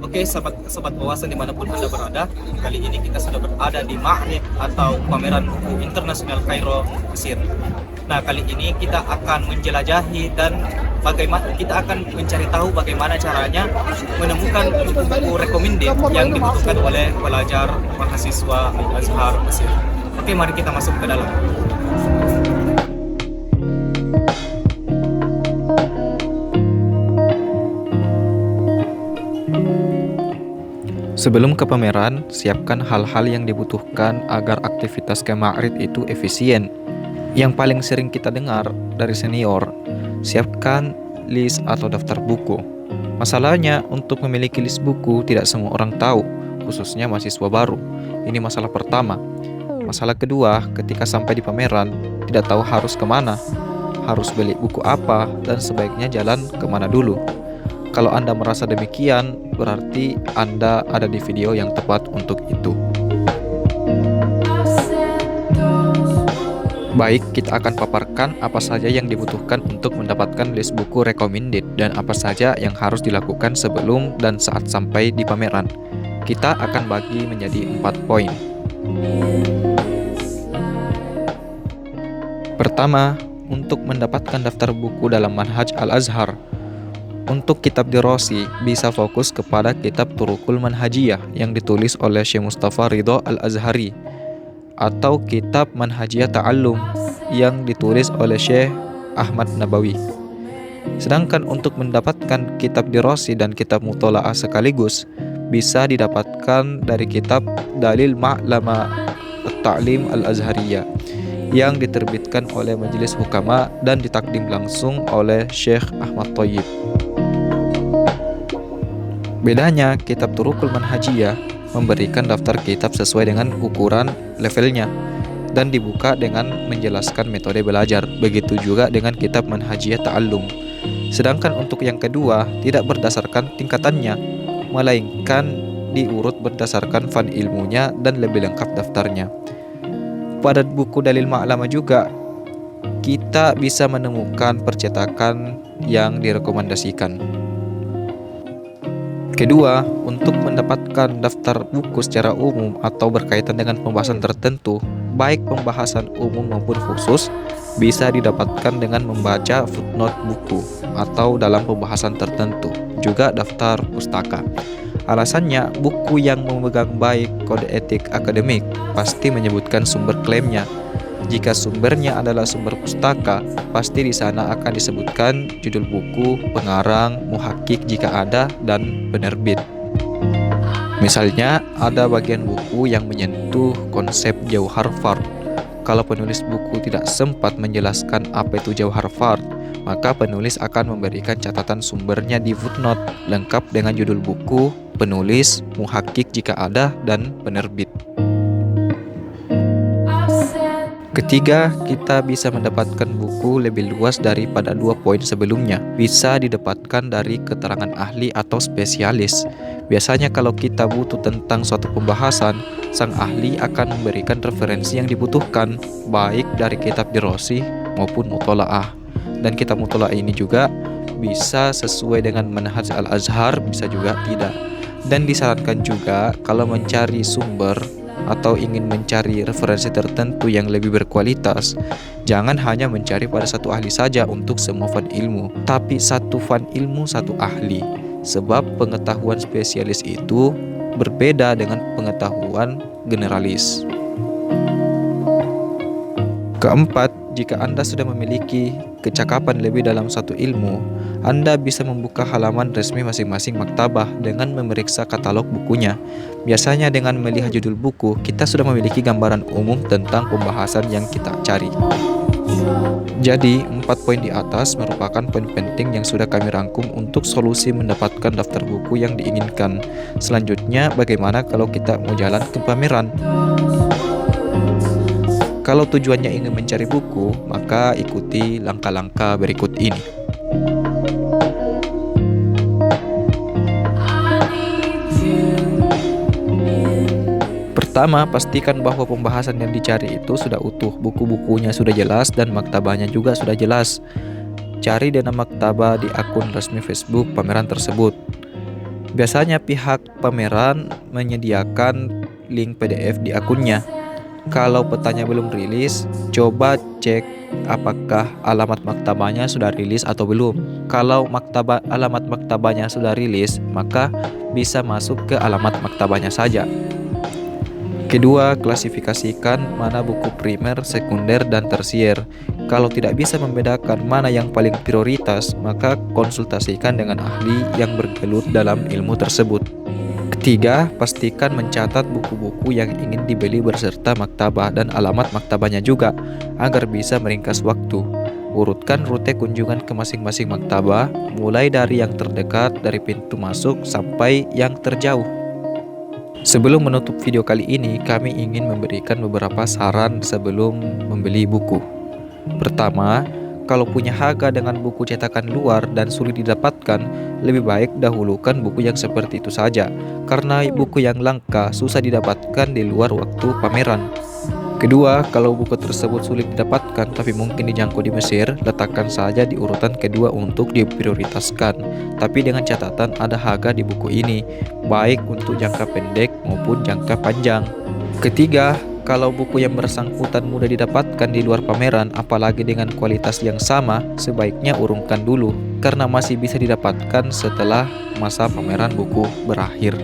Oke, sobat wawasan dimanapun Anda berada, kali ini kita sudah berada di Ma'rib atau Pameran Buku Internasional Kairo, Mesir. Nah, kali ini kita akan menjelajahi dan kita akan mencari tahu bagaimana caranya menemukan buku-buku recommended yang dibutuhkan oleh pelajar mahasiswa Al-Azhar Mesir. Oke, mari kita masuk ke dalam. Sebelum ke pameran, siapkan hal-hal yang dibutuhkan agar aktivitas ke Ma'rib itu efisien. Yang paling sering kita dengar dari senior, siapkan list atau daftar buku. Masalahnya, untuk memiliki list buku tidak semua orang tahu, khususnya mahasiswa baru. Ini masalah pertama. Masalah kedua, ketika sampai di pameran, tidak tahu harus kemana, harus beli buku apa, dan sebaiknya jalan kemana dulu. Kalau Anda merasa demikian, berarti Anda ada di video yang tepat untuk itu. Baik, kita akan paparkan apa saja yang dibutuhkan untuk mendapatkan list buku recommended dan apa saja yang harus dilakukan sebelum dan saat sampai di pameran. Kita akan bagi menjadi 4 poin. Pertama, untuk mendapatkan daftar buku dalam manhaj Al-Azhar. Untuk kitab Dirasi, bisa fokus kepada kitab Turukul Manhajiyah yang ditulis oleh Syekh Mustafa Ridho Al-Azhari, atau kitab Manhajiyah Ta'allum yang ditulis oleh Syekh Ahmad Nabawi. Sedangkan untuk mendapatkan kitab Dirasi dan kitab Mutola'ah sekaligus, bisa didapatkan dari kitab Dalil Ma'lama At-Ta'lim Al-Azhariyah yang diterbitkan oleh Majelis Hukama dan ditakdim langsung oleh Syekh Ahmad Thayyib. Bedanya, kitab Turukul Manhajiyah memberikan daftar kitab sesuai dengan ukuran levelnya dan dibuka dengan menjelaskan metode belajar. Begitu juga dengan kitab Manhajiyah Ta'allum. Sedangkan untuk yang kedua, tidak berdasarkan tingkatannya, melainkan diurut berdasarkan fan ilmunya dan lebih lengkap daftarnya. Pada buku Dalil Ma'lama juga, kita bisa menemukan percetakan yang direkomendasikan. Kedua, untuk mendapatkan daftar buku secara umum atau berkaitan dengan pembahasan tertentu, baik pembahasan umum maupun khusus, bisa didapatkan dengan membaca footnote buku atau dalam pembahasan tertentu, juga daftar pustaka. Alasannya, buku yang memegang baik kode etik akademik pasti menyebutkan sumber klaimnya. Jika sumbernya adalah sumber pustaka, pasti di sana akan disebutkan judul buku, pengarang, muhakkik jika ada, dan penerbit. Misalnya, ada bagian buku yang menyentuh konsep jauhar fard. Kalau penulis buku tidak sempat menjelaskan apa itu jauhar fard, maka penulis akan memberikan catatan sumbernya di footnote, lengkap dengan judul buku, penulis, muhakkik jika ada, dan penerbit. Ketiga, kita bisa mendapatkan buku lebih luas daripada 2 poin sebelumnya. Bisa didapatkan dari keterangan ahli atau spesialis. Biasanya kalau kita butuh tentang suatu pembahasan, sang ahli akan memberikan referensi yang dibutuhkan, baik dari kitab Dirasi maupun Mutola'ah. Dan kitab Mutola'ah ini juga bisa sesuai dengan manhaj Al-Azhar, bisa juga tidak. Dan disarankan juga kalau mencari sumber atau ingin mencari referensi tertentu yang lebih berkualitas, jangan hanya mencari pada satu ahli saja untuk semua fan ilmu, tapi satu fan ilmu satu ahli. Sebab pengetahuan spesialis itu berbeda dengan pengetahuan generalis. Keempat, jika Anda sudah memiliki kecakapan lebih dalam satu ilmu, Anda bisa membuka halaman resmi masing-masing maktabah dengan memeriksa katalog bukunya. Biasanya dengan melihat judul buku, kita sudah memiliki gambaran umum tentang pembahasan yang kita cari. Jadi, 4 poin di atas merupakan poin penting yang sudah kami rangkum untuk solusi mendapatkan daftar buku yang diinginkan. Selanjutnya, bagaimana kalau kita mau jalan ke pameran? Kalau tujuannya ingin mencari buku, maka ikuti langkah-langkah berikut ini. Pertama, pastikan bahwa pembahasan yang dicari itu sudah utuh, buku-bukunya sudah jelas dan maktabahnya juga sudah jelas. Cari dana maktabah di akun resmi Facebook pameran tersebut. Biasanya pihak pameran menyediakan link PDF di akunnya. Kalau petanya belum rilis, coba cek apakah alamat maktabahnya sudah rilis atau belum. Kalau alamat maktabahnya sudah rilis, maka bisa masuk ke alamat maktabahnya saja. Kedua, klasifikasikan mana buku primer, sekunder, dan tersier. Kalau tidak bisa membedakan mana yang paling prioritas, maka konsultasikan dengan ahli yang bergelut dalam ilmu tersebut. Ketiga, pastikan mencatat buku-buku yang ingin dibeli beserta maktabah dan alamat maktabahnya juga, agar bisa meringkas waktu. Urutkan rute kunjungan ke masing-masing maktabah, mulai dari yang terdekat dari pintu masuk sampai yang terjauh. Sebelum menutup video kali ini, kami ingin memberikan beberapa saran sebelum membeli buku. Pertama, kalau punya harga dengan buku cetakan luar dan sulit didapatkan, lebih baik dahulukan buku yang seperti itu saja, karena buku yang langka susah didapatkan di luar waktu pameran. Kedua, kalau buku tersebut sulit didapatkan tapi mungkin dijangkau di Mesir, letakkan saja di urutan kedua untuk diprioritaskan. Tapi dengan catatan ada harga di buku ini, baik untuk jangka pendek maupun jangka panjang. Ketiga, kalau buku yang bersangkutan mudah didapatkan di luar pameran, apalagi dengan kualitas yang sama, sebaiknya urungkan dulu, karena masih bisa didapatkan setelah masa pameran buku berakhir.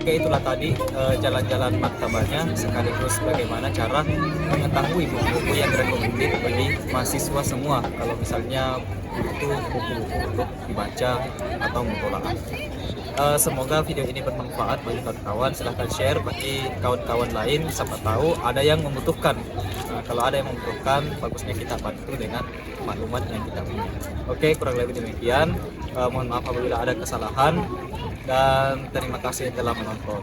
Oke, itulah tadi jalan-jalan maktabahnya, sekaligus bagaimana cara mengetahui buku-buku yang rekomendasi bagi mahasiswa semua kalau misalnya butuh buku-buku untuk dibaca atau mutola'ah. Semoga video ini bermanfaat bagi kawan-kawan. Silahkan share bagi kawan-kawan lain, siapa tahu ada yang membutuhkan. Kalau ada yang membutuhkan, bagusnya kita bantu dengan maklumat yang kita punya. Oke, kurang lebih demikian. Mohon maaf apabila ada kesalahan, dan terima kasih telah menonton.